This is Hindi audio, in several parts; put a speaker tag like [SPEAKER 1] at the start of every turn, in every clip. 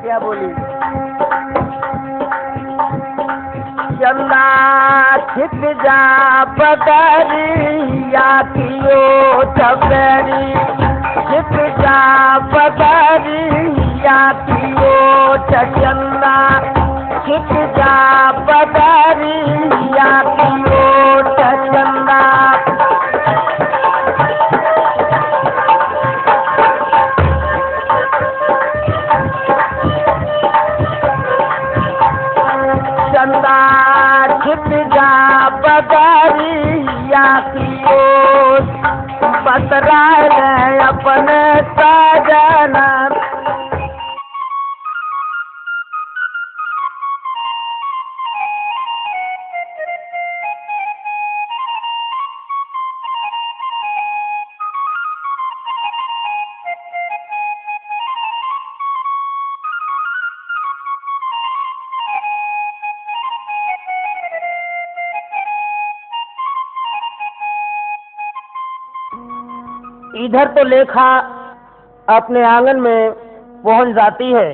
[SPEAKER 1] क्या बोली? चंदा छिप जा बदरिया कियो चबरी, छिप जा बदरिया कियो चंदा, छिप जा बदरिया कियो चंदा। चंदा छिप जा बदरिया कियो बतराए अपने सजना। इधर तो लेखा अपने आंगन में पहुंच जाती है।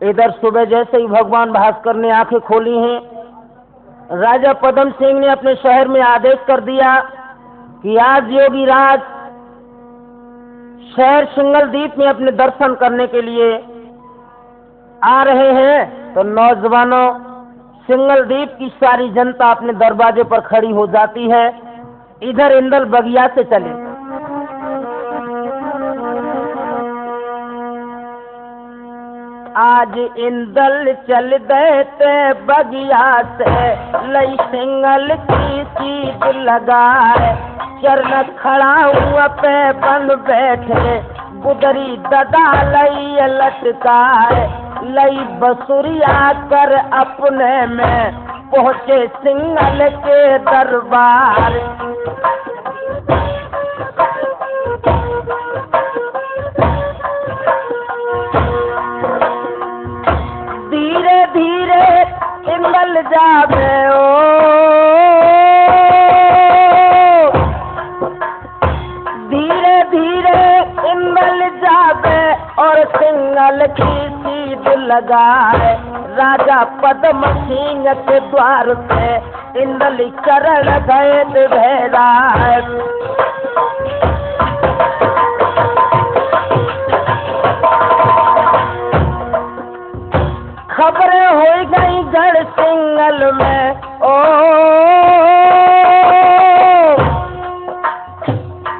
[SPEAKER 1] इधर सुबह जैसे ही भगवान भास्कर ने आंखें खोली हैं, राजा पद्म सिंह ने अपने शहर में आदेश कर दिया कि आज योगी राज शहर सिंगलदीप में अपने दर्शन करने के लिए आ रहे हैं। तो नौजवानों, सिंगलदीप की सारी जनता अपने दरवाजे पर खड़ी हो जाती है। इधर इंदल बगिया से चले। आज इंदल चल देते बगिया से, लई सिंगल की सीट लगाए, चरण खड़ा हुआ पे बन बैठे, गुदरी ददा लई लटकाए, लई बसुरिया कर अपने में पहुंचे सिंगल के दरबार। धीरे धीरे इंदल जावे ओ, धीरे धीरे इंदल जावे और सिंगल की सीट लगाए। राजा पद्म सिंह के द्वार पे इंदल चरण गए भेराए। खबरें हो गई गढ़ सिंगल में ओ,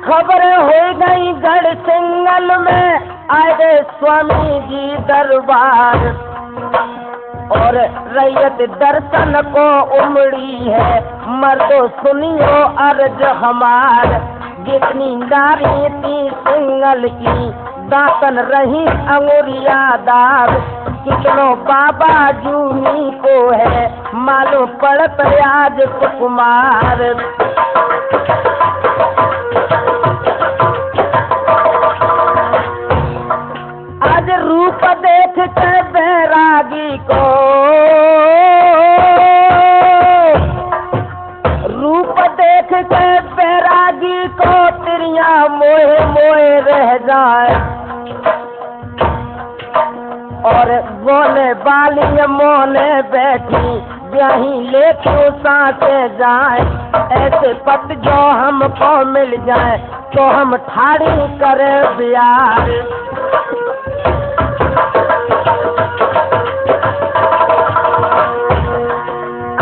[SPEAKER 1] खबरें हो गई गढ़ सिंगल में, आए स्वामी जी दरबार। और रैयत दर्शन को उमड़ी है, मर्दो सुनियो अर्ज हमार। जितनी नारी थी सिंगल की, दातन रही अंगुरिया दार। कितनो बाबा जूनी को है, मालूम पड़त आज सुकुमार। आज रूप देख के बैरागी को, रूप देख के बैरागी को, तिरिया मोहे मोहे रह जाए। और बोले बाली मोने बैठी, ब्याही लेके सांसे जाए। ऐसे पत जो हमको मिल जाए, तो हम ठाड़ी करे बियार।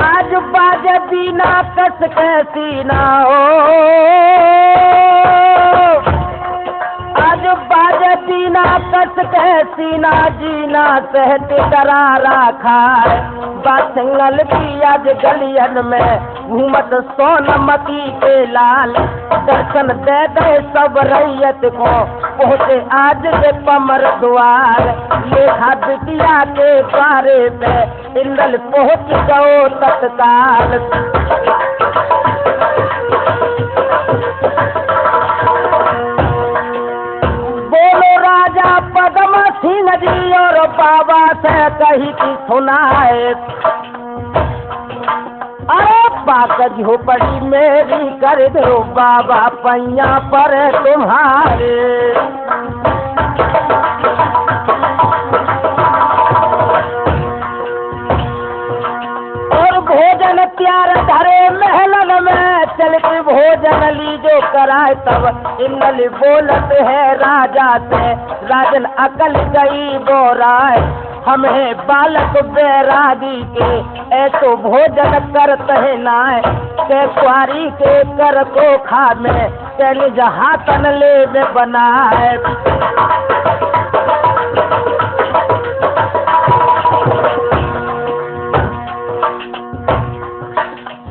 [SPEAKER 1] आज बाजे बिना कस के सीना हो, आज बाजे बिना कस के सीना, जीना सहते दरारा खाए। बात सिंगल की आज गलियन में घूमत सोनमती के लाल। दर्शन दे दे सब रैयत को, पहुँचे आज के पमर द्वार। लेखा बिटिया के द्वारे पे इंदल पहुँच गयो तत्काल। बोलो राजा पद्म सिंह जी और बाबा से कही की सुनाए। अरे पाकज हो पड़ी मेरी कर दो बाबा पैया पर तुम्हारे। चल के भोजन लीजो कराए तब इंदल बोलत है राजा से, राजन अकल गई बोराए, हमें बालक बैरागी के ऐसो भोजन करते है नाय, के कुआरी के कर को खा में के निज हाथन ले में बनाए।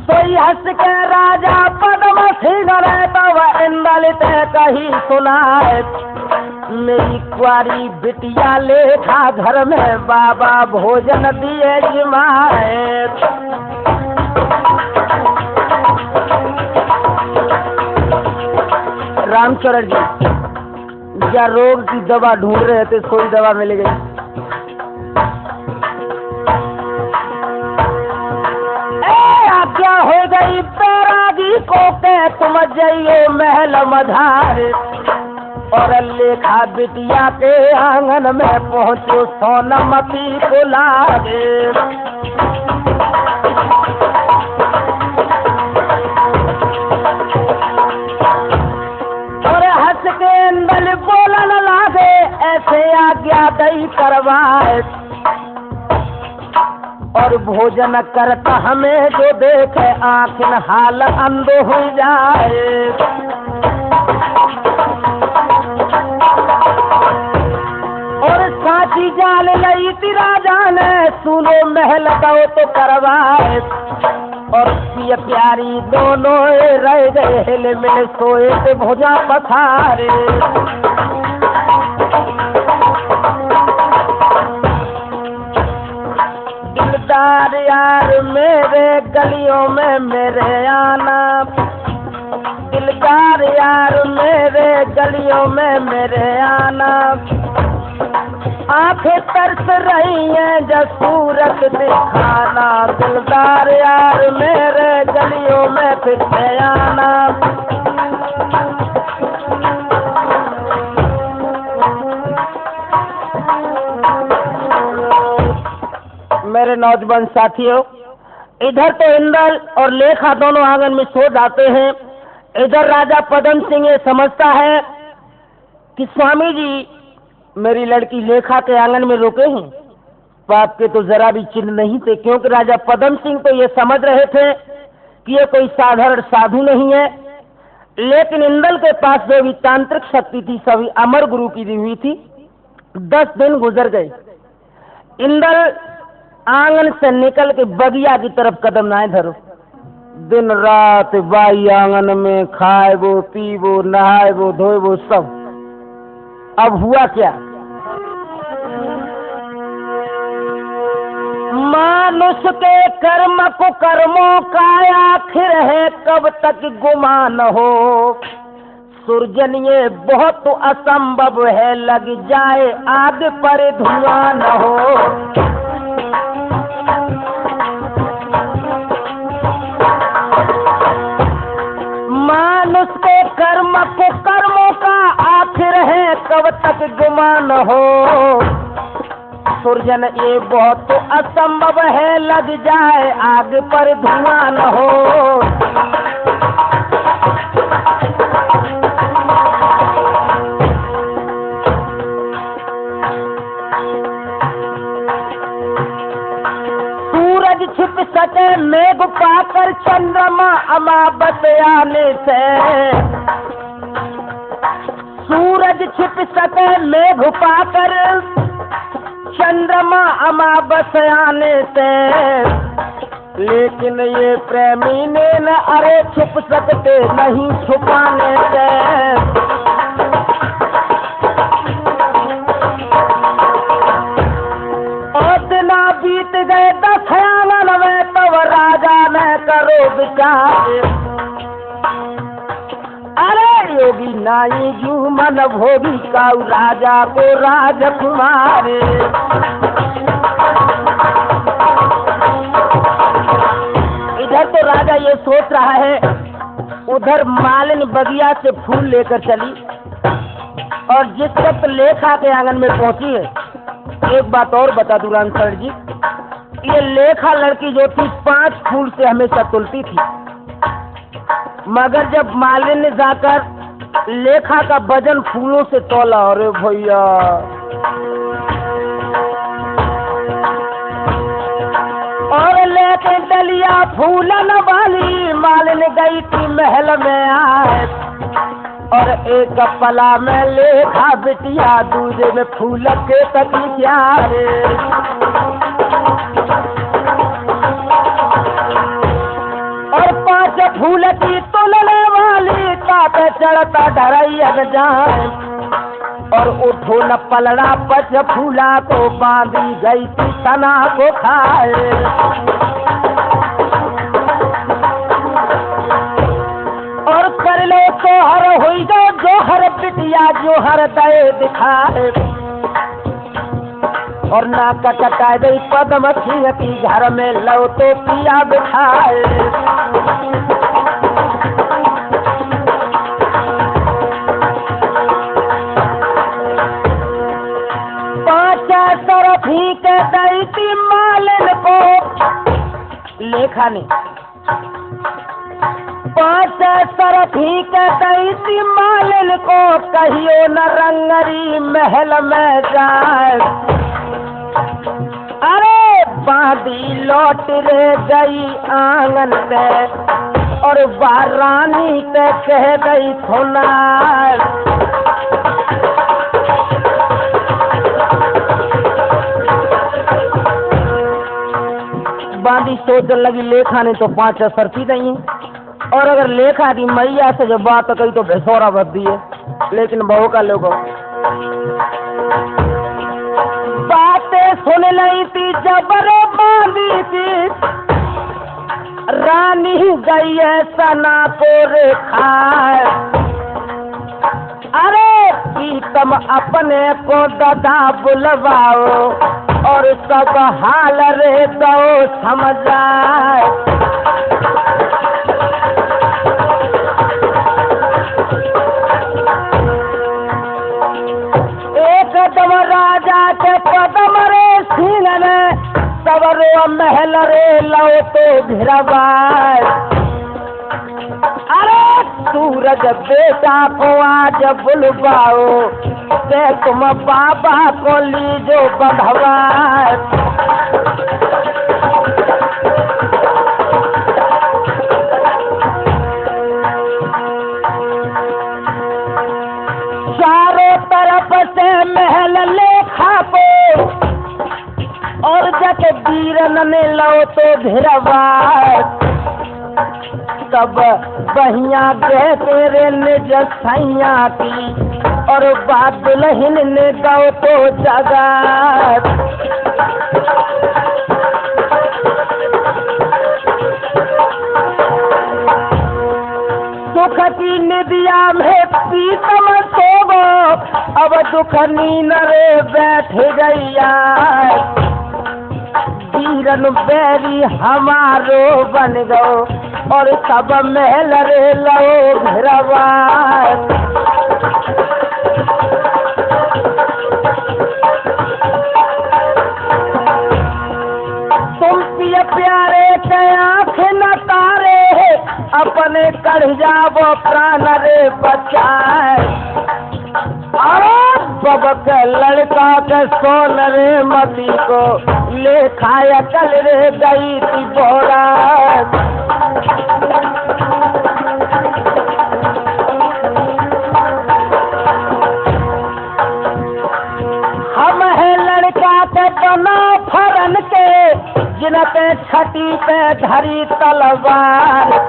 [SPEAKER 1] सोई हंस के राजा पद्म सिंह रे तब इंदल ते कही सुनाए, मेरी कुआरी बिटिया लेखा घर में बाबा भोजन दिए जिमाए। रामचरण जी या रोग की दवा ढूंढ रहे थे, सोई दवा मिल गई। आज्ञा हो गई बैरागी को के तुम जाइयो महल मधार, और लेखा बिटिया के आंगन में पहुंचो सोनमती को लागे। और हंस के इंदल बोलन लागे ऐसे आज्ञा दई करवाए, और भोजन करता हमें जो देखे आँखिन हाल अंधो हो जाए। और साची जाल लई थी राजा ने सुनो महल दो तो करवाए, और पिया प्यारी दोनों रह गए हिल मिल सोए थे भुजा पथारे। दिलदार यार मेरे गलियों में मेरे आना, दिलदार यार मेरे गलियों में मेरे आना, आंखें तरस रही हैं जब सूरत दिखाना, दिलदार यार मेरे गलियों में फिर आना। मेरे नौजवान साथियों, इधर तो इंदल और लेखा दोनों आंगन में सो जाते हैं, इधर राजा पद्म सिंह ये समझता है कि स्वामी जी मेरी लड़की लेखा के आंगन में रुके हैं, पाप के तो जरा भी चिन्ह नहीं थे, क्योंकि राजा पद्म सिंह तो ये समझ रहे थे कि ये कोई साधारण साधु नहीं है, लेकिन इंदल के पास जो भी तांत्रिक शक्ति थी सभी अमर गुरु की दी हुई थी। 10 दिन गुजर गए, इंदल आंगन से निकल के बगिया की तरफ कदम ना धरो, दिन रात बाई आंगन में खाए वो पी वो नहाए वो धोए वो सब। अब हुआ क्या, मानुष के कर्म को कर्मों का आखिर है कब तक गुमान हो, सुरजन ये बहुत असंभव है लग जाए आग पर धुआं न हो। मानुष के कर्म को कर्मों का आखिर है कब तक गुमान हो, सुरजन ये बहुत असंभव है लग जाए आग पर धुआं न हो। सूरज छिप सके मेघ पाकर चंद्रमा अमावस आने से, सूरज छिप सके मेघ पाकर चंद्रमा अमावस आने से, लेकिन ये प्रेमी ने न अरे छुप सकते नहीं छुपाने से। और दिन बीत गए 10 आंगन में तब राजा ने करो विचार, अरे योगी नाई जू मन भोगी काऊ राजा को राजकुमार। इधर तो राजा ये सोच रहा है, उधर मालिन बगिया से फूल लेकर चली और जिस वक्त लेखा के आंगन में पहुंची है। एक बात और बता दूं रामचरण जी, ये लेखा लड़की जो थी 5 फूल से हमेशा तुलती थी। मगर जब मालिन ने जाकर लेखा का वजन फूलों से तोला, अरे भैया और लेके डलिया फूलन वाली मालिन गई थी महल में आए, और एक पला में लेखा बिटिया, दूजे में फूल के तकिया रे। और 5 फूल की तोलने वाली ताप चढ़ता डरैया जाए, और उठो न पलड़ा 5 फूला को बांधी गई थी तना को खाए। और कर लो सोहर हुई जो जोहर बिटिया जोहर दे दिखाए, और नाक कटाए गई पद्म सिंह की घर में लो तो पिया बिठाए। तरफी के गई थी मालिन को लेखा ने, 5 तरफी के गई थी मालिन को, कहियो न रंगरी महल में जाए। अरे बांधी लौट रे गई आंगन पे, और वारानी पे कह गई सुनार। बांधी सोचने लगी लेखा ने तो 5 सरफी नहीं, और अगर लेखा की मैया से जो बात कही तो भेसौरा बच दिए, लेकिन बहू का लोगों बातें सुन ली थी जबरे बांधी थी, रानी गई है सना को रेखा। अरे प्रीतम अपने को दादा बुलवाओ, और सब हाल रे दो समझाए। एकदम राजा के पदम रे सिंह ने सवरो महल रे लो तो भिरवाए। अरे सूरज बेटा को आज बुलवाओ, से तुम बाबा को लीजो बधवाए। चारों तरफ से महल लेखा को, और जब वीरन ने लो तो भिरवाए। तब बहिया गए तेरे निज सैया की, और बात दुल्हन ने गौ तो जगा। सुख की निदिया में प्रीतम सोगो, अब दुख नींद रे बैठ गैया। वीरन बैरी हमारो बन गो, और सब महल रे लो भिरवाए। तुम पिय प्यारे के आँख न तारे, अपने कढ़ जाबो प्राण रे बचाए। बबक लड़का के सोन रे मती को, ले खाया कल रे गई थी बोरा। हम है लड़का के बना फरन के, जिनके छठी पे धरी तलवार।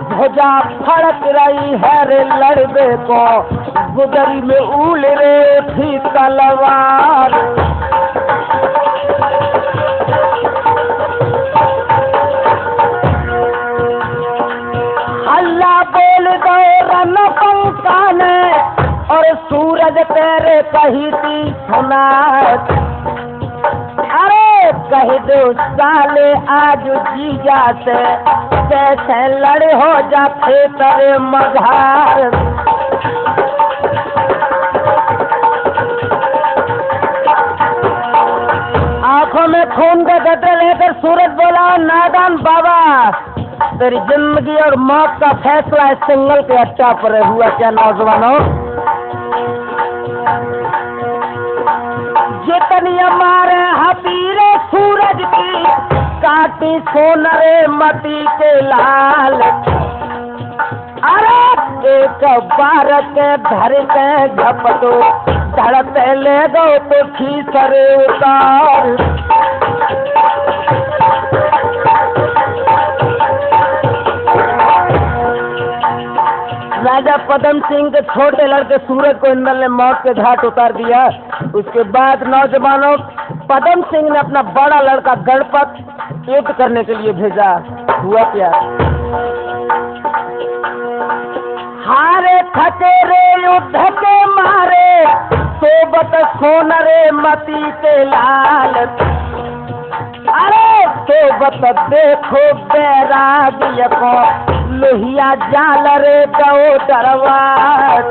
[SPEAKER 1] भुजा फड़क रही है रे लड़बे को, गुदरी में उल रे उठी तलवार। हल्ला बोल दो रन पंखा ने, और सूरज तेरे कही थी सुना। अरे कह दो साले आज जीजा से, कैसे लड़े हो जाते तेरे मझार। आंखों में खून के गड्ढे लेकर सूरज बोला, नादान बाबा तेरी जिंदगी और मौत का फैसला इस सिंगल के अट्टा पर हुआ। क्या नौजवानों, जितनी हमारे हबीरे सूरज की काटी सोनरे मती के लाल, अरे एक बार के धर के झपटो धड़ते ले गो तो खीसरे उतार। राजा पदम सिंह के छोटे लड़के सूरज को इंद्र ने मौत के घाट उतार दिया। उसके बाद नौजवानों, पदम सिंह ने अपना बड़ा लड़का गणपत युद्ध करने के लिए भेजा। हुआ क्या? हारे खचेरे युद्ध के मारे सोबत सोनरे मती के लाल, अरे सोबत देखो बैरागी को लोहिया जाल रे गो दरबार।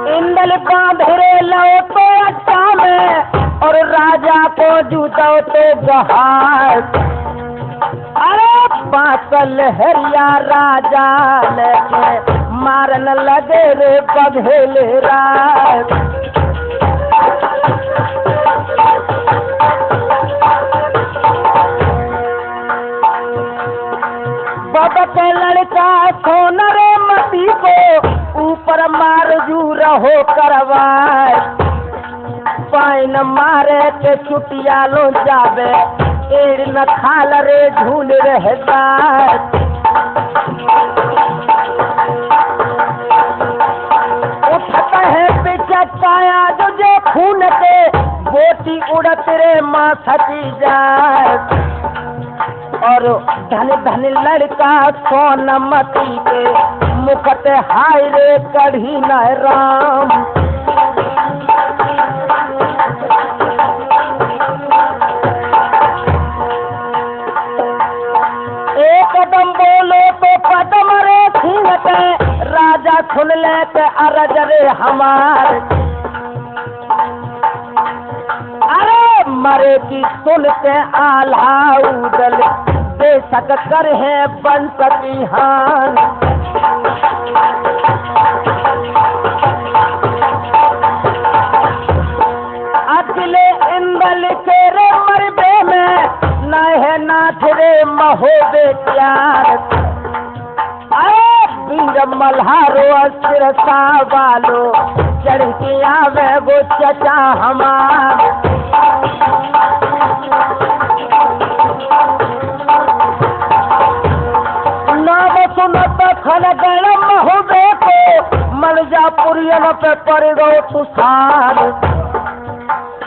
[SPEAKER 1] इंदल बांधरे लो तो अच्छा में और राजा को जूतो तो बहार। अरे बासल हरिया राजा लेके मारन लगे रे बघेले रात। बाबा के लड़का सोनरे मती को ऊपर मार जू रहो करवाए। पाइन मारे के छुटिया लो जावे एड़ न खाल रे झूल रहता। उठता है पीछे पाया जो जे खून के बोटी उड़त रे माँ सची जाए। और धन धन लड़का सोनमती के मुखत हाय रे कढ़ी न राम। एक कदम बोलो तो कदम रे सिंह के राजा सुन ले के अरज रे हमार। अरे मरे की सुन के आल्हा उदल बेशक कर है बन सकी हान। अगले इंदल के रे मरबे में न है नाथ रे महो बेटियार। अरे वीर मल्हारो सिरसा वालो चढ़ के आवे वो चचा हमार। सुनत खन गणम हुए को मलजापुरियन पे पड़ गो तुषार।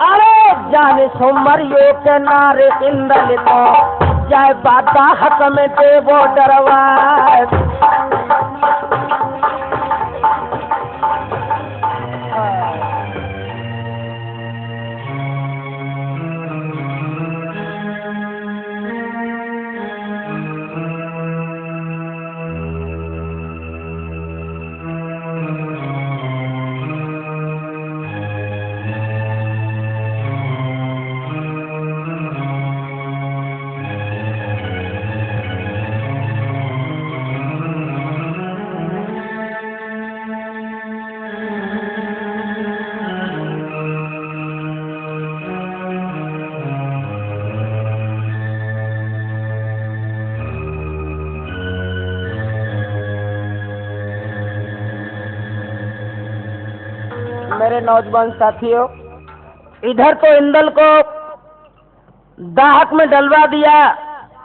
[SPEAKER 1] अरे जाने सो मरियो के नारे इंदल को जाए बाता हक में देवो डरवार। मेरे नौजवान साथियों, इधर तो इंदल को दाहक में डलवा दिया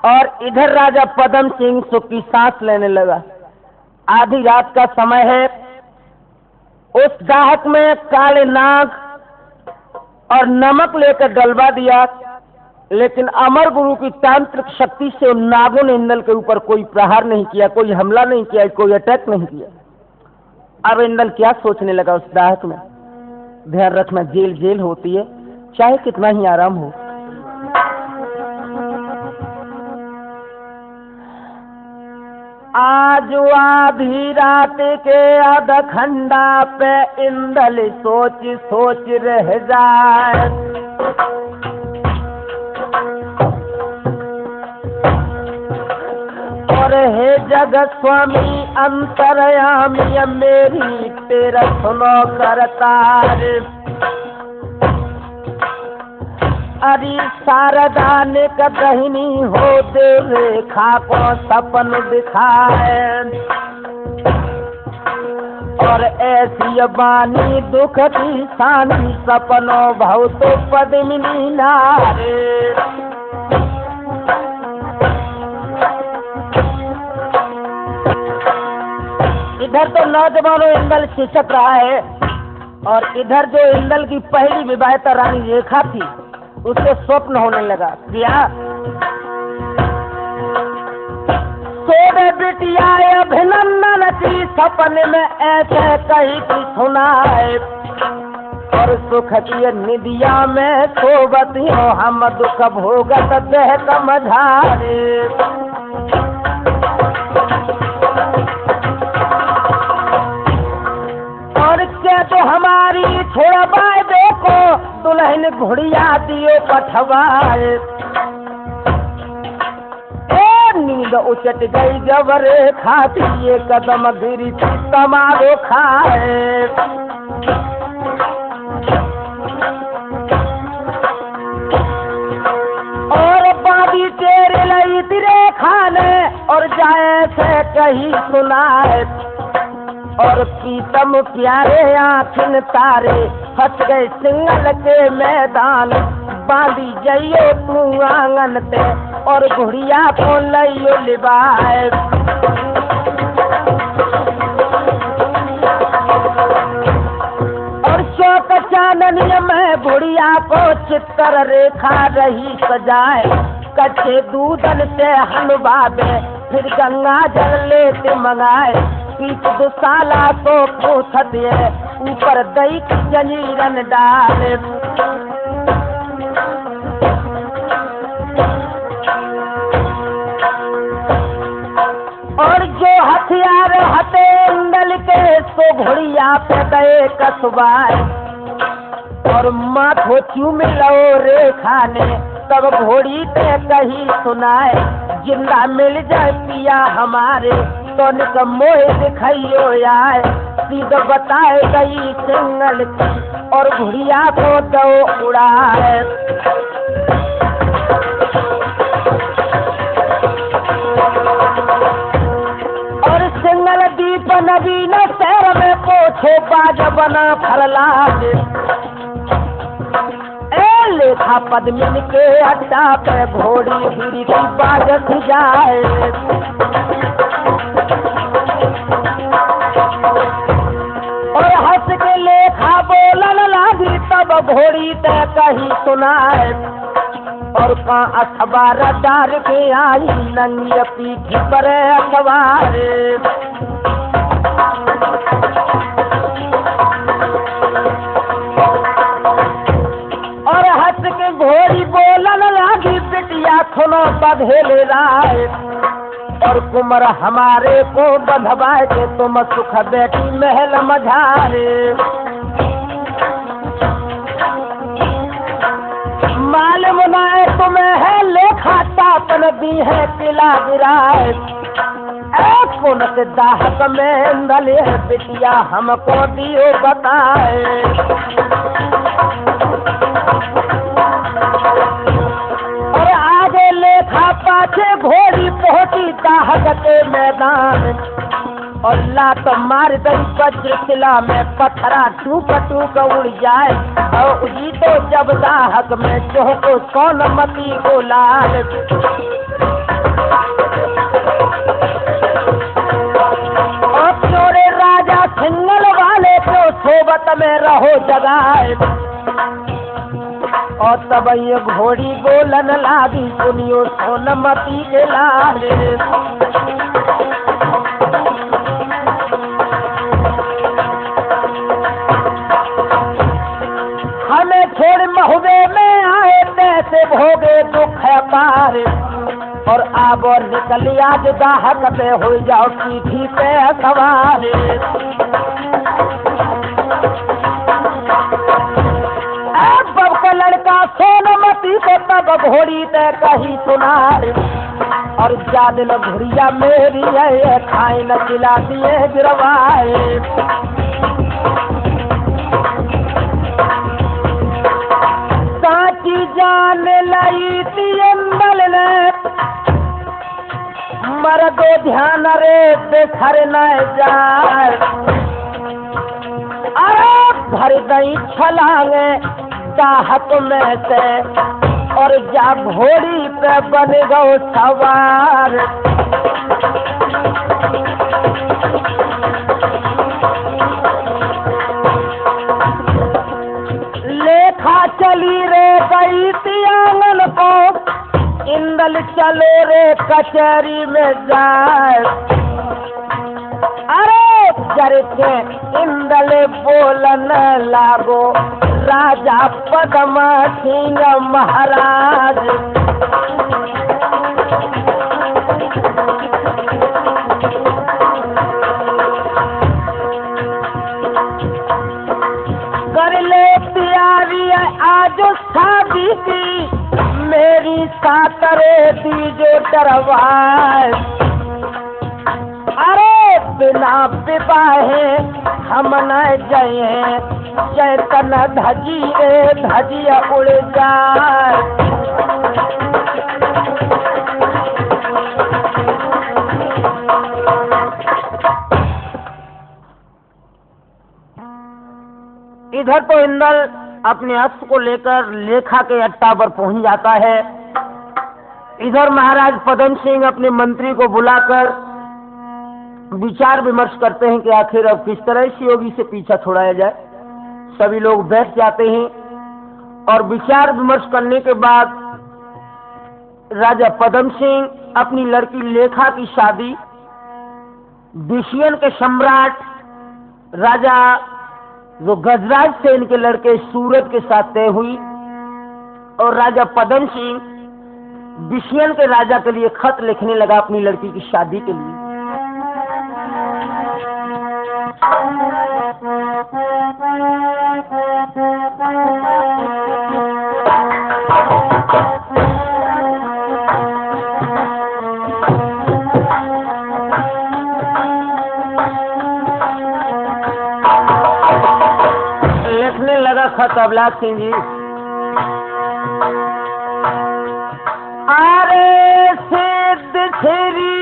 [SPEAKER 1] और इधर राजा पदम सिंह सुख की सांस लेने लगा। आधी रात का समय है। उस दाहक में काले नाग और नमक लेकर डलवा दिया, लेकिन अमर गुरु की तांत्रिक शक्ति से उन नागों ने इंदल के ऊपर कोई प्रहार नहीं किया, कोई हमला नहीं किया, कोई अटैक नहीं किया। अब इंदल क्या सोचने लगा उस दाहक में? ध्यान रखना, जेल जेल होती है, चाहे कितना ही आराम हो। आज आधी रात के अधखंडा पे इंदल सोच सोच रह जाए। और हे जगत स्वामी अंतर्यामी मेरी तेरा सुनो करतार। अरे शारदा ने कदहिनी हो दे रेखा को सपन दिखाए। और ऐसी बानी दुख की सानी सपनों बहुत पद्मिनी नारे। इधर तो नौजवानों इंदल शिक्षक रहा है और इधर जो इंदल की पहली विवाहिता रानी रेखा थी उसके स्वप्न होने लगा। क्या सोरे बिटिया अभिनंदन की सपने में ऐसे कही की सुनाए। और सुख की निदिया में सोबती हो हम दुख भोगत देह कमझारे। और क्या तो हमारी छोड़वाए देखो दुल्हन घुड़िया दियो पठवाए। नींद उचट गई जब रेखा ये कदम गिरी तमारो खाए। और बादी तेरे लई तेरे खाने और जाए से कहीं सुनाए। और पीतम प्यारे आँखिन तारे फंस गए सिंगल के मैदान। बांधी जाइयो तू आंगन ते और घुड़िया को लइयो लिबाए। और चौक चांदनी में घुड़िया को चित्र रेखा रही सजाए। कच्चे दूधन से हलवा दे फिर गंगा जल लेते मंगाए। पीछ दुसाला तो पूछत है ऊपर दही जंजीरन डाले। और जो हथियार हते इंदल के सो घुड़िया पे गए कसवाए। और माथो चूम लो रेखा ने तब घोड़ी पे कही सुनाए। जिंदा मिल जाए पिया हमारे तो निक मोह दिखाइयो आए। सीध बताए गई सिंगल की और घुड़िया को दो उड़ाए। और सिंगल दीप नवीन शहर में पोछो बाज बना फरला। लेखा पद्मिन के अड्डा पे घोड़ी गिरी की बाज जाए। और हंस के लेखा बोलन लागी तब घोड़ी ते कही सुनाए। और का अखबार डार के आई नंगी पीठ पर अखबारे। और हंस के घोड़ी बोलन लागी बिटिया सुनो बधेले राय। और कुमर हमारे को बंधवाए के तुम सुख बेटी महल मझारे। मालूम नाए तुम्हें है लेखा तापन दी है किला गिराए। कौन से दाहक में इंदल बिटिया हमको दियो बताए। और आगे लेखा पाछे घोड़ी पहुंची दाहक के मैदान। और लात मार गई वज्र शिला में पत्थरा टूक टूक उड़ जाए। और उजी तो जब दाहक में चौको सोनमती को लाल। और चोरे राजा सिंगल वाले को सोबत में रहो जगाए। और तब ये घोड़ी बोलन लागी सुनियो सोनमती के लाले। हमें छोड़ महुबे में आए तैसे भोगे दुख है पार। और आब और निकली आज दाहक पे हो जाओ पीठी पे सवार। बब का लड़का सोनमती को तब घोड़ी ते कही सुनार, और जाद न घुड़िया मेरी है खाई न खिला दिए गिरवाए। साची जान लाई तियंदल ने मर दो ध्यान रे बेखर न जाए। अरे भर गई छलांगे दाहक में से, और जा घोड़ी पे बन गो सवार। लेखा चली रे गई थी आंगन को, इंदल चलो रे कचहरी में जाए। अरे जर के इंदल बोलन लागो राजा पदम सिंह महाराज। कर ले तैयारी आज शादी की, मेरी सातरे दीजो डरवाए। अरे बिना विवाहे हम न जाए, चैतन धजी रे धजिया उड़ जाए। इधर तो इंदल अपने अस्त्र को लेकर लेखा के अट्टा पर पहुंच जाता है। इधर महाराज पदम सिंह अपने मंत्री को बुलाकर विचार विमर्श करते हैं कि आखिर अब किस तरह इस योगी से पीछा छुड़ाया जाए। सभी लोग बैठ जाते हैं और विचार विमर्श करने के बाद राजा पदम सिंह अपनी लड़की लेखा की शादी विषयन के सम्राट राजा जो गजराज सेन के लड़के सूरज के साथ तय हुई, और राजा पदम सिंह विषयन के राजा के लिए खत लिखने लगा अपनी लड़की की शादी के लिए। लिखने लगा खत अबलाद सिंह जी। अरे सिद्ध श्री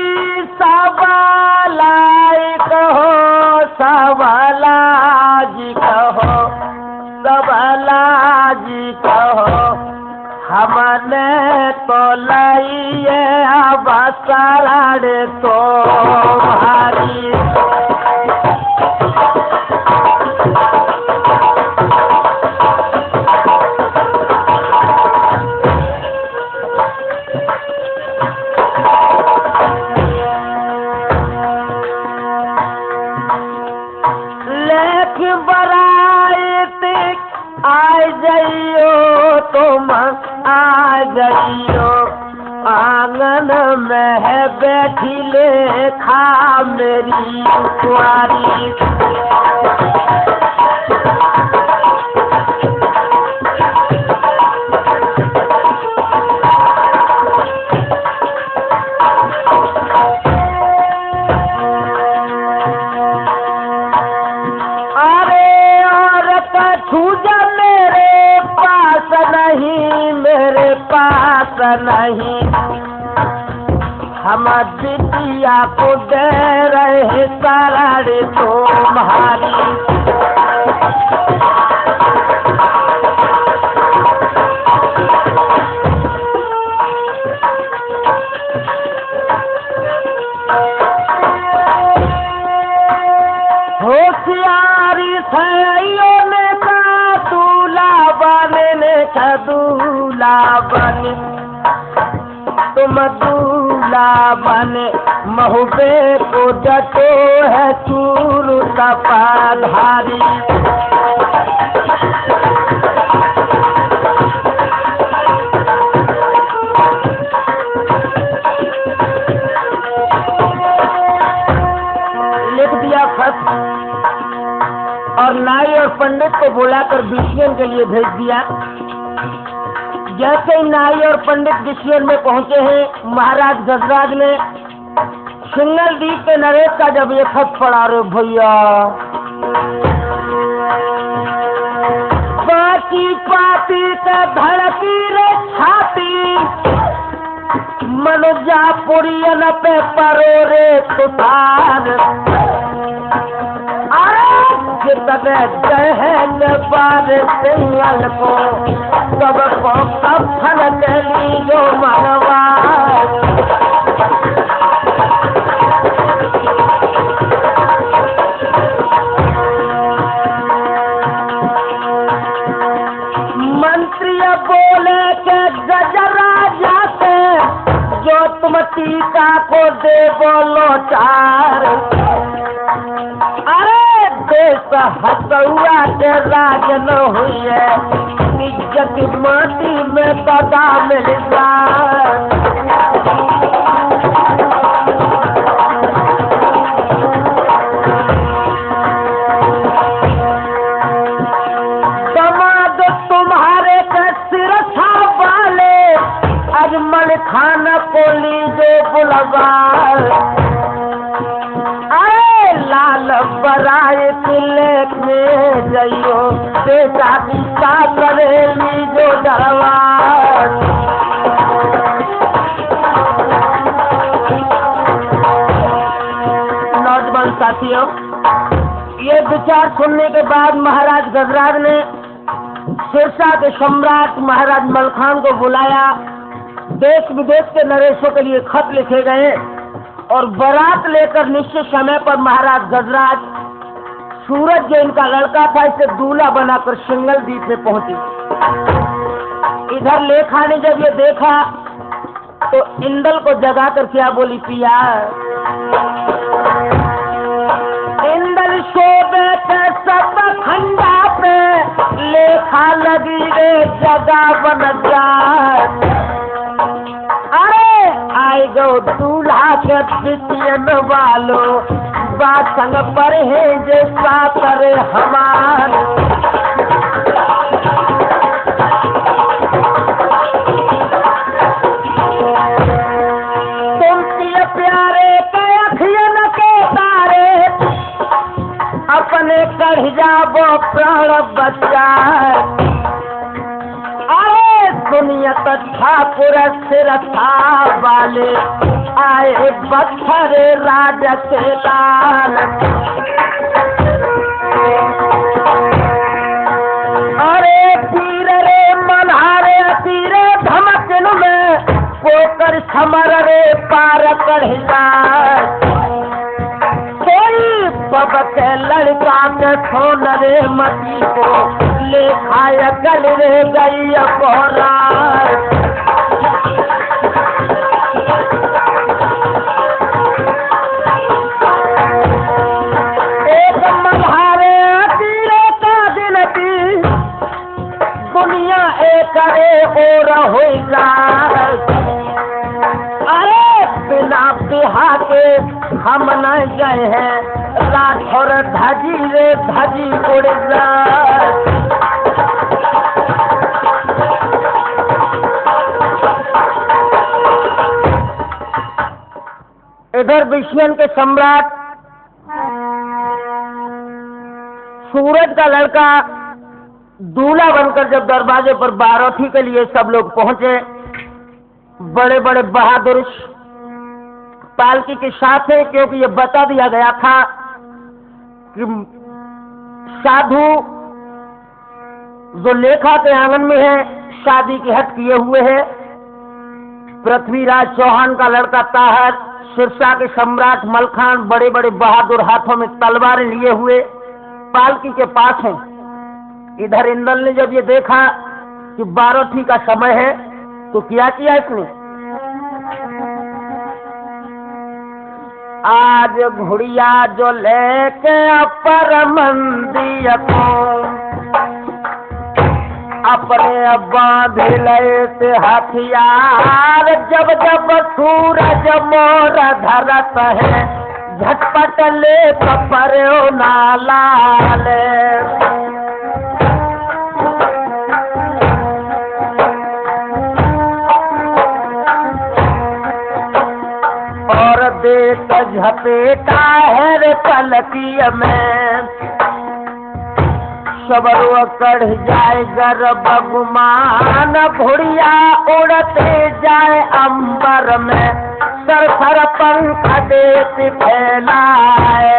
[SPEAKER 1] सवालाई कहो, सवाला जी कहो, सवाला जी कहो, हमने तो लाइए अब सराड़े तो भारी। तुम आ जाइयो, आंगन में है बैठी लेखा मेरी कुंवारी। अरे और कछूजा मेरे पास नहीं, मेरे पास नहीं, हम बिटिया को दे रहे सराड़े तुम्हारी। होशियारी सैयों ने का दूल्हा बने का दूल्हा बने, तुम दूल्हा बने महुबे को जटो है चूर सपाधारी। को बुलाकर विषयन के लिए भेज दिया। जैसे ही नाई और पंडित विषयन में पहुंचे हैं, महाराज गजराज ने सिंगल द्वीप के नरेश का जब ये खत पढ़ा, रे भैया बाकी पाती का धड़की रे छाती, मनुजा पुरियन पे परो रे तुतार, जितने जहन बार सिंगल को सब को कफन के लीजो मरवा। मंत्री बोले के गजराजा से जो तुम टीका को दे बोलो चार, अरे देश हसुआ के राज न हुई है, इज्जत माटी में सदा मिल जाए। समाज तुम्हारे के सिरसा वाले अजमल खान को लीजे बुलवा, लाल बराए किले में जइयो बेटा गुस्सा करेली जो दरबार। नौजवान साथियों, ये विचार सुनने के बाद महाराज गजराज ने सिरसा के सम्राट महाराज मलखान को बुलाया। देश विदेश के नरेशों के लिए खत लिखे गए और बारात लेकर निश्चित समय पर महाराज गजराज सूरज जो इनका लड़का था इसे दूल्हा बनाकर सिंगल द्वीप में पहुंचे। इधर लेखा ने जब ये देखा तो इंदल को जगाकर क्या बोली, पिया इंदल शोभे के सब खंडा पे लेखा लगी रे जगा बन जाए, आई गो दूल्हा के पितियन वालो बात संग पर है जैसा करे हमार। तुम प्यारे के अखियन के तारे अपने कढ़ जाबो प्राण बच्चा, दुनिया ठाकुर सिरसा वाले आए पत्थर राज के लाल, अरे तीर रे मल्हारे तीरे धमकन में पोकर समर रे पार कढ़ा, कोई बब के लड़का के सोन रे मती को ले खाया गल रे गई कोरा। एक मल्हारे तीरे का दिन की दुनिया एक और होगा, अरे बिना बिहा के हम न गए हैं, राठौर धजी रे धजी उड़ जाए। इधर विषयन के सम्राट सूरज का लड़का दूल्हा बनकर जब दरवाजे पर बाराती के लिए सब लोग पहुंचे, बड़े बड़े बहादुर पालकी के साथ है, क्योंकि ये बता दिया गया था कि साधु जो लेखा के आंगन में है शादी की हट किए हुए है। पृथ्वीराज चौहान का लड़का ताहर, सिरसा के सम्राट मलखान बड़े बड़े बहादुर हाथों में तलवारें लिए हुए पालकी के पास हैं। इधर इंदल ने जब ये देखा कि बाराती का समय है तो क्या किया इसने, आज घुड़िया जो लेके अपर मंदिर को अपने बांध ले हथियार, जब जब सूरज मोर धरत है झटपट ले कपड़ो नाला ले। झपेटा है रे पलकी में, सबरो कढ़ जाए गर्भ गुमान, घुड़िया उड़ते जाए अंबर में, सर सर पंख देत फैलाए।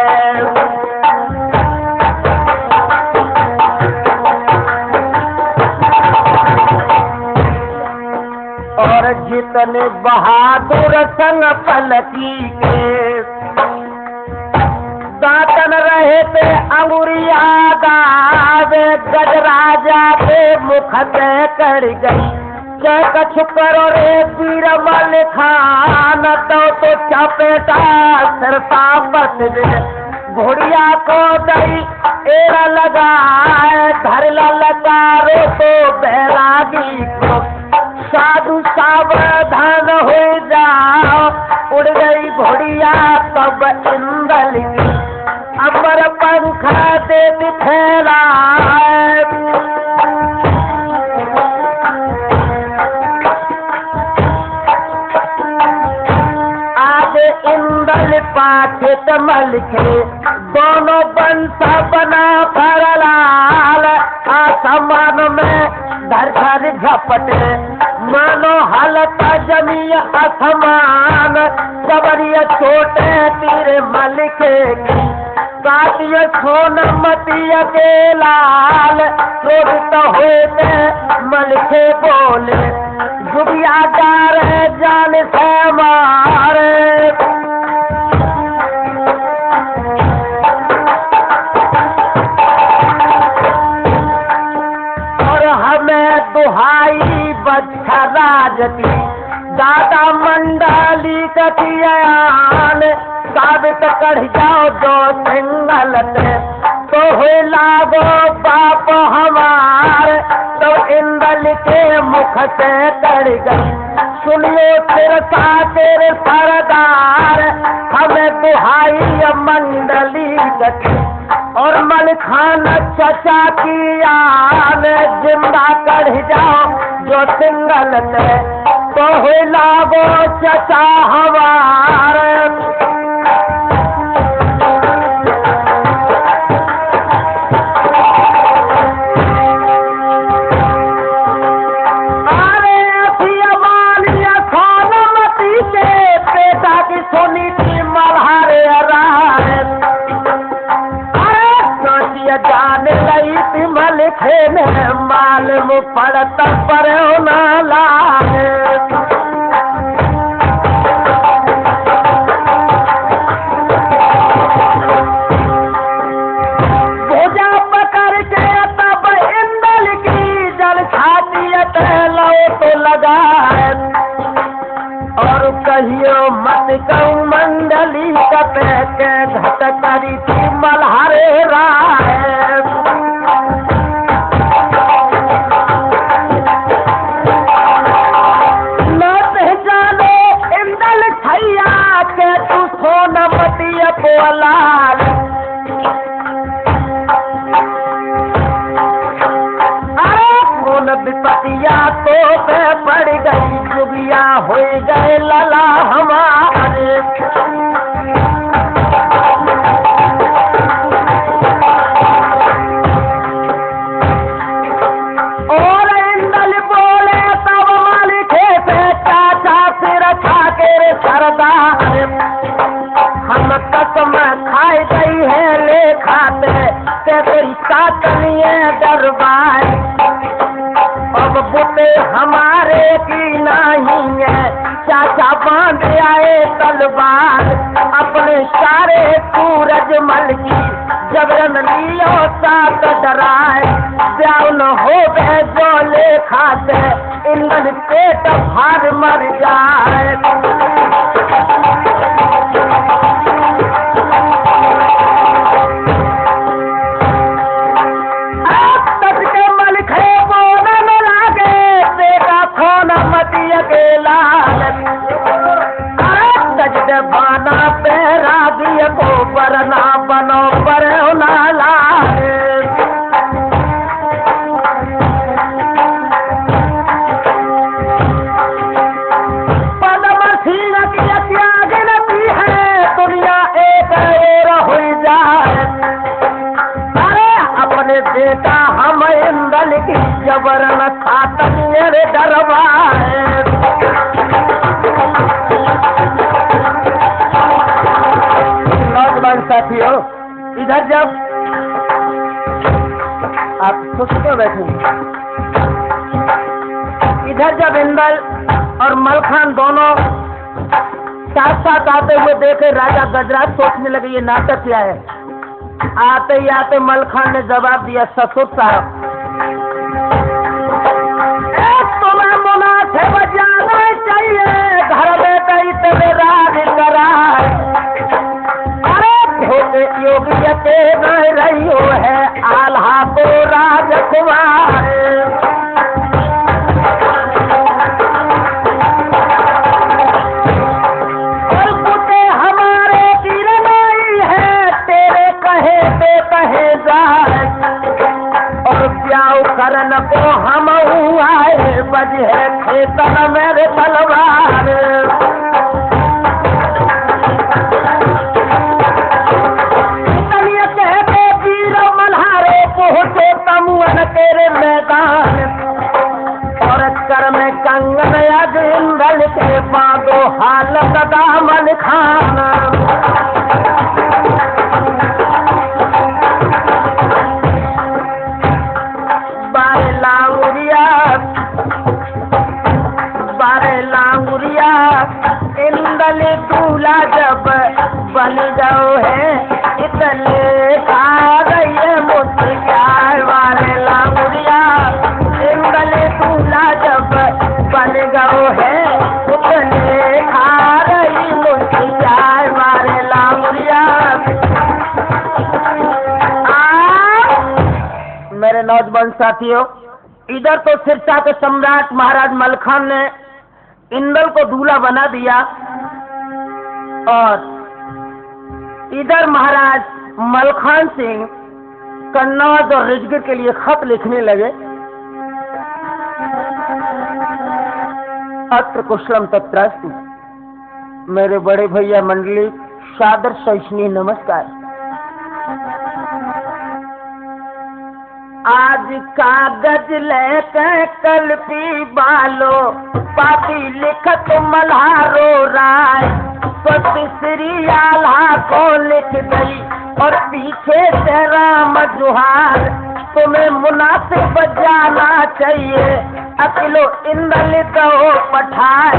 [SPEAKER 1] और जितने बहादुर संग पलकी के, दातन रहे थे अंगुरिया दावे, गजराजा के मुख से कर गई, जय कछु करो रे बीरबल खान, तो चपेटा सिरसा बच दे, घोड़िया को दई एरा लगाए, धरला लतारो तो बैरागी को, साधु सावधान हो जाओ, उड़ गई घोड़िया तब इंदल की, अमर पंख दे फैलाए। आगे इंदल पाछे तमल के, दोनों बंसा बना फरलाल, आसमान में धर धर झपटे, मानो हलता जमी आसमान, सबरिया छोटे तीर मलिके की, काटिय सोनमतिया के लाल, रोहित होते मलिके बोले, जुबिया डार जान से मारे। और हमें दुहाई बच्चा राजती, दादा मंडली कथियान, साबित कर जाओ जो सिंगलते, तो हुई लागो बाप हमार, तो इंदल के मुख से कर गई, सुनियो तिरसा तेरे सरदार, हमें दुहाई मंडली कथी, और मलखान चचा की आन, जिंदा कर जाओ जो सिंगलते, तो हुई लागो चचा हमार। सोनी की मल्हारे जान लई थी मलिखे में, मालूम पड़ता पर ना लाए। भुजा पकड़ के तब इंदल की, जल छाती लो तो लगाए, और कहियो मत कहूँ मंडली कपे के, घट करी थी मल्हारे राय। न पहचानो इंदल छैया के, तू सोनमतिया बोलाल, विपतिया तो पे पड़ गई, जुबिया हो गए लला हमारे। और इंदल बोले तब मालिके से, चाचा सिर खा के सरदार, हम कसम खाई गई है ले खाते, ते कोई सातनिए दरबार, अब बुते हमारे की नहीं है, चाचा बांध आए तलवार, अपने सारे सूरज मल की, जबरन लियो साथ डराए, ब्याह न हो गए जो ले खाते, इंदल पेट भार मर जाए। बाना पैरा दिए को बरना बनो पर नाला, पद्म सिंह की त्याग नती है दुनिया जब आप सोच क्यों बैठे? इधर जब इंदल और मलखान दोनों साथ साथ आते हुए देखे, राजा गजराज सोचने लगे ये नाटक क्या है। आते ही आते मलखान ने जवाब दिया, ससुर साहब तुम्हें मुनासिब जाना चाहिए, घर में कई तेरे राज कराए। अरे धोते योगी के न रही हो है आल्हा को राजकुमार। और कुटे हमारे गिर नहीं है, तेरे कहे पे कहे जाए। और ब्याह करन को हम आए, बजे खेतन मेरे तलवार। इतनी कहते वीर मल्हारे पहुंचे तमुअन तेरे मैदान। और कर में कंगन अज इंदल के बागो हालत दामन खान। इंदल दूल्हा जब बन जाओ है, इतने खा रही मुझिया वाले लामुरिया। इंदल दूल्हा जब बन जाओ है, उतने खा रही मुझिया वाले लामुरिया। मेरे नौजवान साथियों, इधर तो सिरसा के सम्राट महाराज मलखान ने इंदल को दूल्हा बना दिया, और इधर महाराज मलखान सिंह कन्नौज और रिजगिर के लिए खत लिखने लगे। अत्र कुशलम तत्रास्तु। मेरे बड़े भैया मंडली, सादर सहिष्णुय नमस्कार। आज कागज लेकर कल पी बालो, पापी लिखत मल्हारो राय। स्वस्ति श्री आल्हा को लिख गई और पीछे से राम जुहार। तुम्हें मुनासिब जाना चाहिए, अकिलो इंदल दो पठार।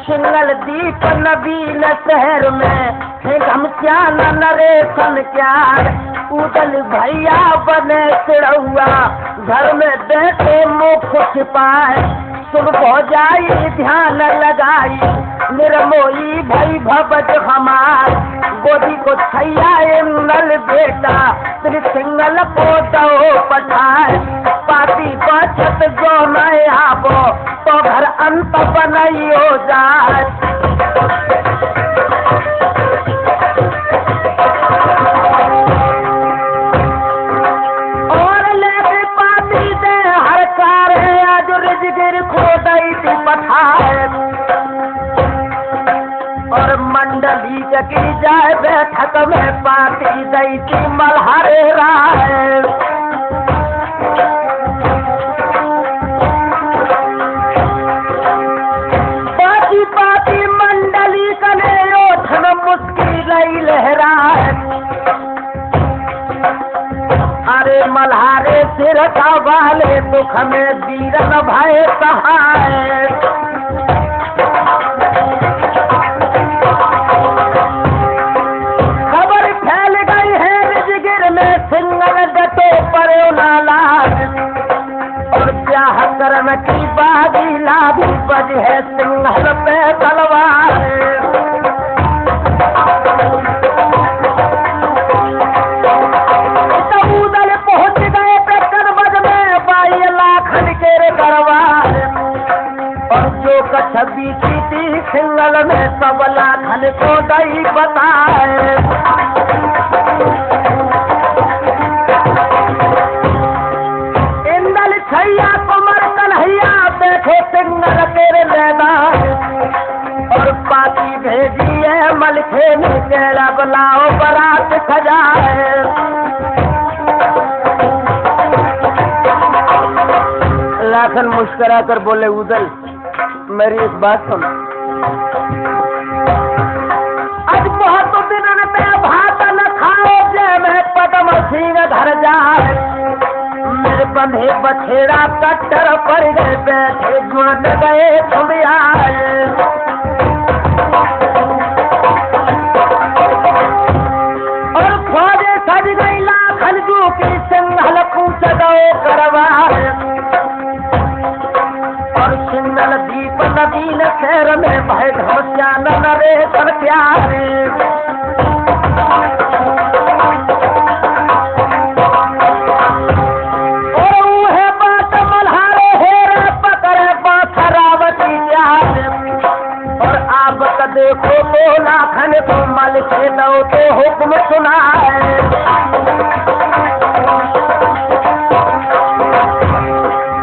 [SPEAKER 1] सिंगल दीप नवीन शहर में है घमश्यान नरेशन क्यार। उदल भैया बने चिड़ौआ, घर में बैठे मुख छिपाए। सुन हो जाई ध्यान लगाई, निर्मोही भई भवज हमार। गोदी को छैया इंदल बेटा, श्री सिंगल को दो पठाए। पाती बचत जो मैं आबो, तो घर अंत बनइयो जाए। और ले पाती दे हर कार आज रिजगिर को दई थी पठाए। और मंडली जगी जाए बैठक में, पाती दई थी मल्हारे राय। पाती पाती मंडली कने ओठन मुस्किल लहराए। अरे मल्हारे सिर का वाले दुख में वीरन भय सहाय। खबर फैल गई है रिजगिर में, सिंगल डटे परे नालाज। और ब्याह करन की बाजी लाभी बज है सिंगल पे तलवार। उदल पहुंच गए पेकरबज में, 22 लाखन के दरबार। और जो कछबी की थी सिंगल में, सब लाखन को दई बताए। इंदल छैया कुमर कन्हैया बैठे सिंगल तेरे मैदान। और पाती भेजी है मलखे ने, केला बुलाओ बारात सजाए। लाखन मुस्करा कर बोले, उदल मेरी एक बात सुन। आज बहुत दिन में भात न खाओ, जय मैं पदम सिंह घर जाए मेरे बंधे बछेड़ा कट्टर पड़ गए बैठे जुड़ गए छुड़िया और खोजे सज गई लाखन जू की सिंघल पूछ गो करवाए और सिंगल दीप नदीन शहर में भय घमश्यान नरे कर प्यारे देखो तो लाखन को मल के दो तो हुक्म सुना है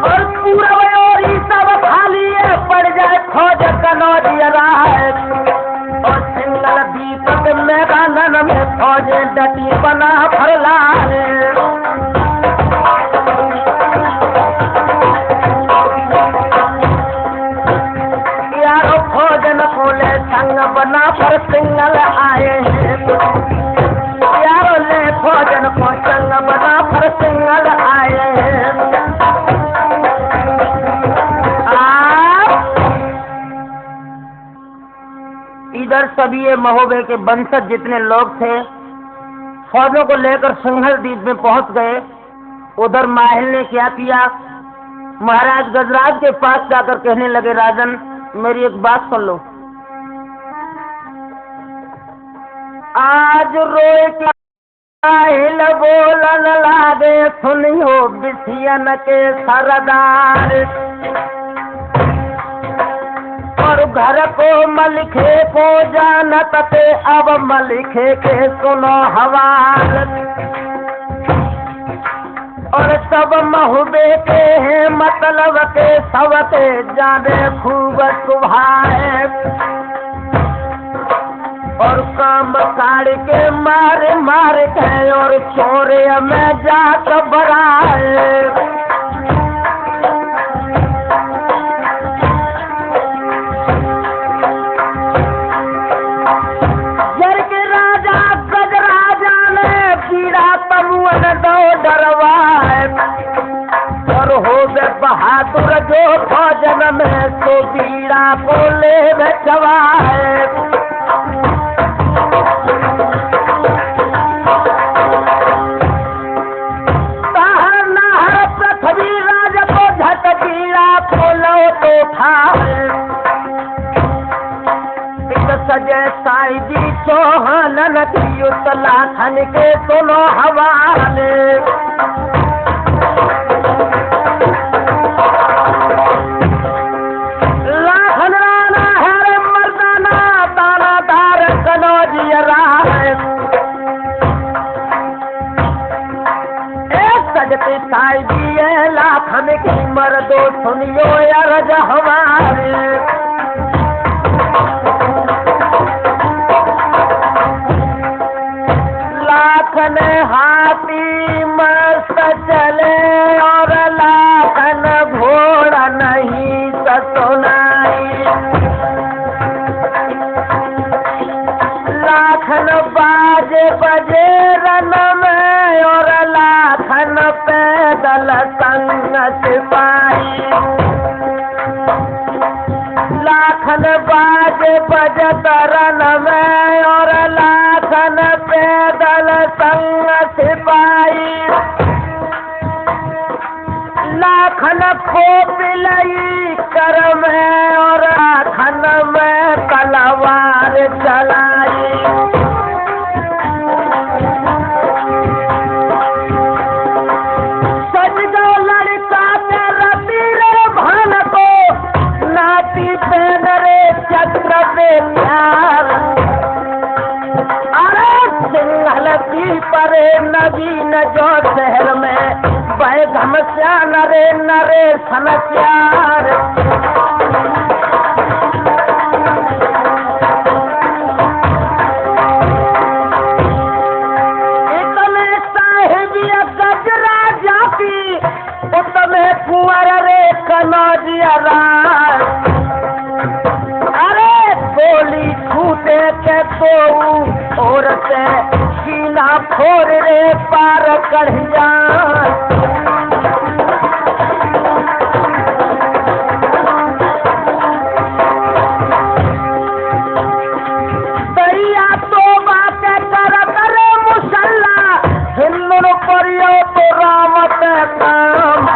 [SPEAKER 1] और पूरा और सब खाली है पड़ जाए खोज कनौजिया है और सिंगल दीपक मैदान में फौजे डटी बना फरला है संग बना पर सिंगल आए हैं यारों ने भोजन को संग बना पर सिंगल आए हैं इधर सभी ये महोबे के वंशज जितने लोग थे फौजों को लेकर सिंघल द्वीप में पहुंच गए। उधर माहिल ने क्या किया, महाराज गजराज के पास जाकर कहने लगे, राजन मेरी एक बात सुन लो, आज रोए के माहिल बोलन लागे सुनियो बिसियन के सरदार और घर को मलिखे को जानत थे अब मलिखे के सुनो हवाल और सब महुबे के हैं मतलब के सब के जाने खूब सुभाए और काम काढ़ के मारे मारे गए और छोरे में जात बराए जर के राजा गजराजा ने पीड़ा तमुअन दो डरवाए और हो गए बहादुर जो भोजन में तो पीड़ा को ले बचवाए सजय साई जी चौहान लाखन के सुनो हवाले लाखन राना है मर्दाना दानादार कनौजिया है सजते साई जी है लाखन की मर्दो सुनियो अर्ज हमारे लाखन हाथी मस्त चले और लाखन घोड़ा नहीं सुनाई लाखन बाजे बजे रन में और लाखन पैदल संग सिपाही लाखन बाजे बजत रन में और लाखन पैदल संग सिपाही लाखन को पिलई कर में और लाखन में तलवार चलाई सज गो लड़का तेरा तीरे भान को नाती पहन रे चक्र पे प्यार सिंघल की परे नवीन जो शहर में बह घमस्या नरे नरे सनचार इतने साहिबिया गजरा जाती उतने कुंवर रे कनौजिया अरे गोली छूटे के तो औरत कीन सीना फोड़ रे पार कढ़िया। दरिया तो बातें कर करे मुसल्ला, हिंदुन परियो तो रामत काम।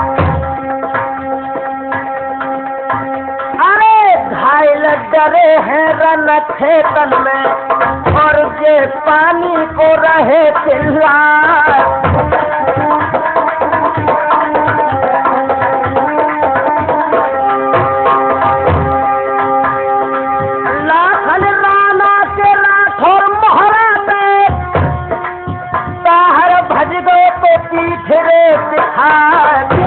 [SPEAKER 1] अरे घायल डरे हैं रन खेतन में, और ये पानी को रहे चिल्ला। लाखन राना के राठौर मोहरा में, ताहर भज गए तो पीठ रे सिखार।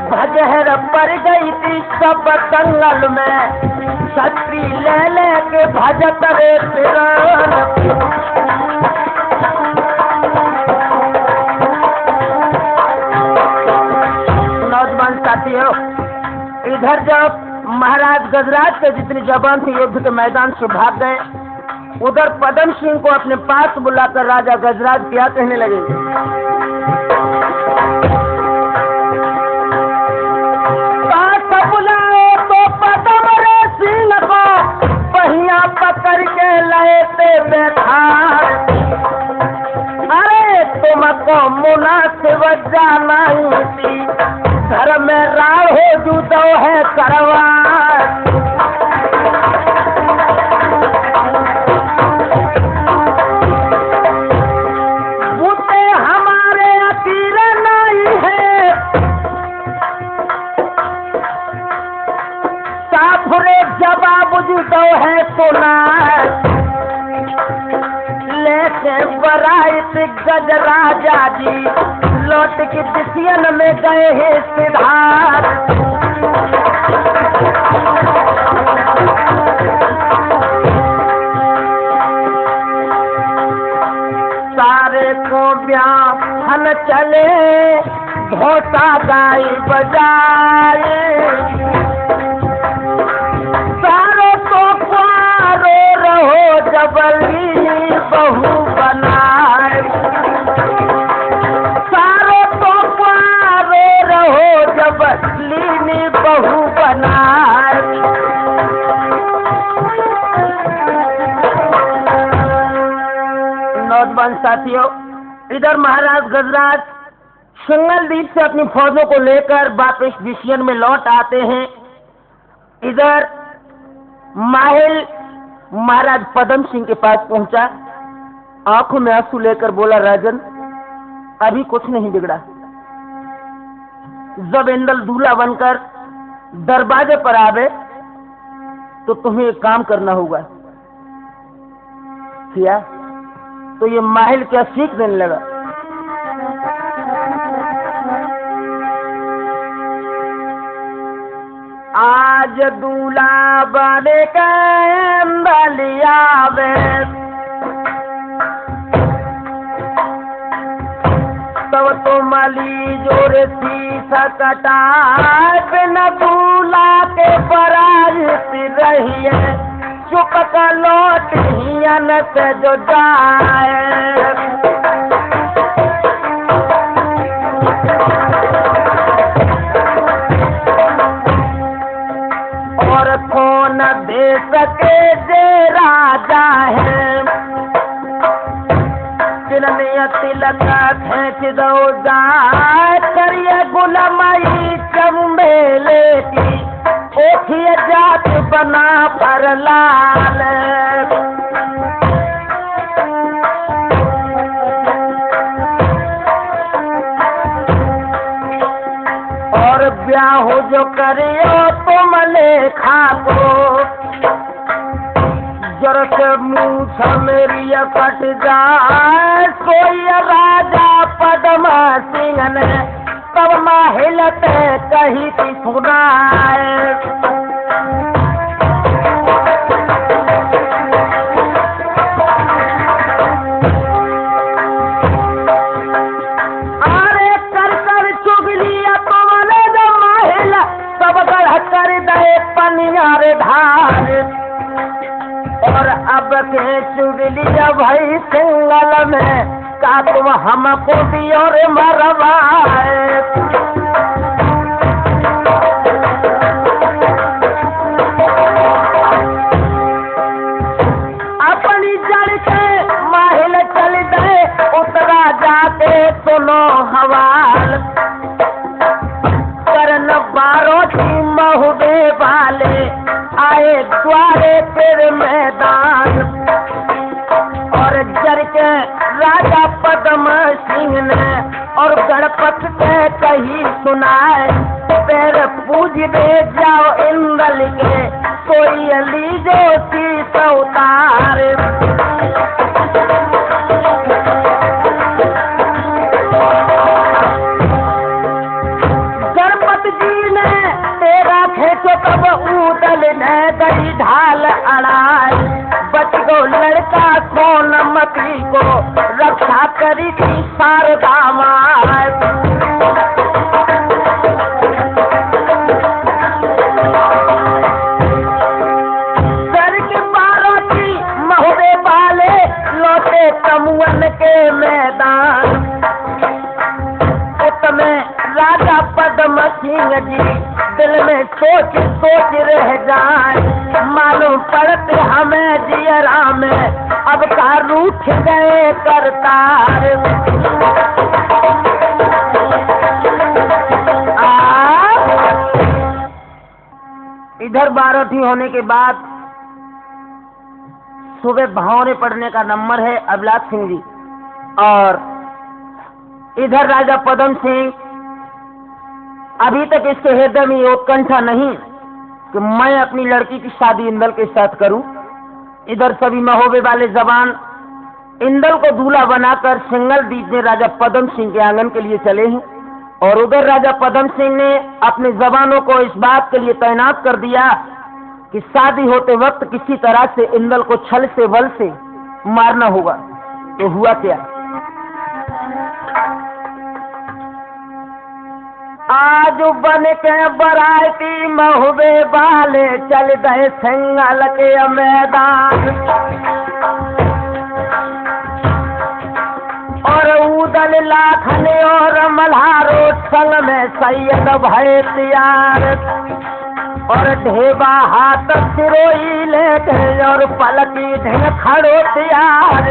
[SPEAKER 1] भजहर पड़ गई थी सब दंगल में, छतरी ले ले के भजत रे पिरान। नौजवान साथियों, इधर जब महाराज गजराज के जितने जवान थे युद्ध के मैदान से भाग गए, उधर पदम सिंह को अपने पास बुलाकर राजा गजराज क्या कहने लगे। पकड़ के लए ते बैठा, अरे तुमको मुनासिब जाना थी, घर में राह हो जूतो है करवा। बूते हमारे अतीरे नहीं है, साफरे जवाब जूतो है सुना। लेके बराइत गज राजा जी, लौट की दिसियन में गए हैं सिद्धार्थ। सारे को ब्याहन चले, धोता गाय बजाए। सारो तो पारो रहो जबली बहू बनाए। सारो तो पारो रहो जबली बहू बनाए। नौजवान साथियों, इधर महाराज गजराज सिंगलदीप से अपनी फौजों को लेकर वापस दिसियन में लौट आते हैं। इधर माहिल महाराज पदम सिंह के पास पहुंचा, आंखों में आंसू लेकर बोला, राजन अभी कुछ नहीं बिगड़ा। जब इंदल दूल्हा बनकर दरवाजे पर आवे तो तुम्हें एक काम करना होगा। किया तो ये माहिल क्या सीख देने लगा। आज दूल्हा बने के बलिया में, तब तो मली जोर थी सकटा, बिना दूल्हा के पराजित रही है, चुप का लौट हियन से जो जाए। और कौन दे सके जे राजा है, जिन्हें तिलक खेच दो जाए, करिए गुलामाई चंबेले की, ओखिए जात बना पर लाल। और ब्याह जो करियो तुम लेखा को, जर से मूछ मेरी कट जाए। कोई राजा पदम सिंह ने तब माहिलते कही थी सुनाए। अरे कर कर चुगलिया तुमने जो माहिला, सब गढ़ कर दे पनियार धार। और अब के चुगलिया भाई सिंगल में का तुम हमको भी और मरवाए। अपनी जड़ के महल चल गए उतरा जाके सुनो हवाल। करन बारों की महुबे वाले आए द्वारे तेरे मैदान। और जर के राजा पद्म सिंह ने और गणपत के कही सुनाए, पैर पूज दे जाओ इंदल के कोई लीजो शीश उतार। गणपत जी ने तेरा खेचो कब उदल ने गई ढाल अड़ाए। बच गो लड़का सोनमती को रक्षा करी थी शारदा माँ। सर के बारों की महुबे वाले लौटे तमुअन के मैदान। उसमें राजा पद्म सिंह जी दिल में सोच सोच रह जाए। मालूम पड़ते हमें जियरा में अब का रूठ गए करतार। इधर बाराती होने के बाद सुबह भावने पड़ने का नंबर है अभिलाष सिंह जी। और इधर राजा पद्म सिंह अभी तक इसके हृदय में ये उत्कंठा नहीं कि मैं अपनी लड़की की शादी इंदल के साथ करूं। इधर सभी महोबे वाले जवान इंदल को दूल्हा बनाकर सिंगल द्वीप में राजा पद्म सिंह के आंगन के लिए चले हैं। और उधर राजा पद्म सिंह ने अपने जवानों को इस बात के लिए तैनात कर दिया कि शादी होते वक्त किसी तरह से इंदल को छल से बल से मारना होगा। तो हुआ क्या, आज बन के बराती महुबे वाले चल गए सिंगल के मैदान। और उदल लाखने और मल्हारो संग में सैयद भय तैयार। और ढेबा हाथ सिरोई लेके और पलकी ढेर खड़ो तैयार।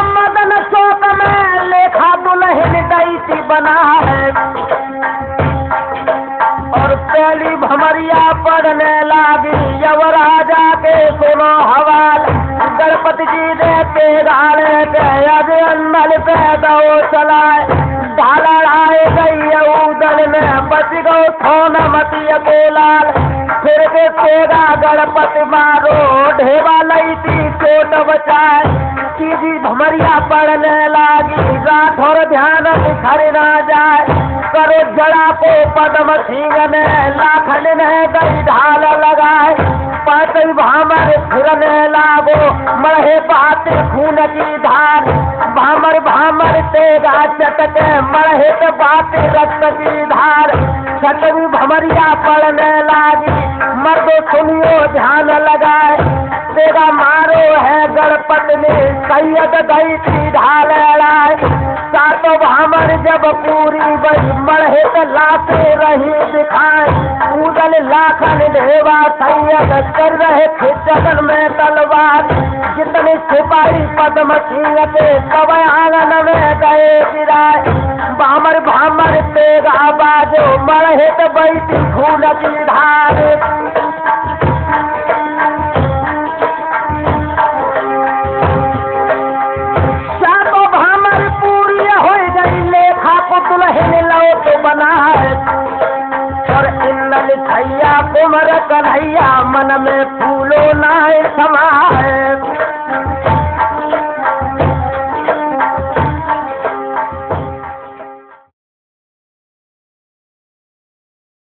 [SPEAKER 1] मदन चौक में लेखा दुल्हन दैती बना है। और पहली भमरिया पड़ने लागी यवराजा के सुनो हवाल। गणपति जी ने तेगाड़े के अंदर पे दो चलाए। ढाला आए गई उदल में बच गो सोनमती को लाल। फिर के तेगा गणपति मारो ढेवा लई थी चोट बचाए। सीधी भमरिया पड़ने लागी रात और ध्यान बिखर ना जाए। करो जड़ा को पद्म सिंह ने लाखन ने गई ढाल लगाए। पातई भामर फिरने लागो मरहे बात खून की धार। भामर भामर तेगा चटके मरहे तो बात रक्त की धार। छठवीं भमरिया पड़ने लागी मर्दो सुनियो ध्यान लगाए। तेगा मारो है गणपति ने सैयद गई थी ढाल अड़ाए। सातों भामर जब पूरी बड़ी मरहे तो लाते रही दिखाए। उदल लाखन ढेवा सैयद कर रहे थे जगन में तलवार। जितने सिपाही पद्म सिंह के सब आंगन में गए गिराए। भामर भामर तेगा बाजो मरहे तो बैठी खून की धार। बना है और इंदल छैया कुमर कन्हैया मन में फूलो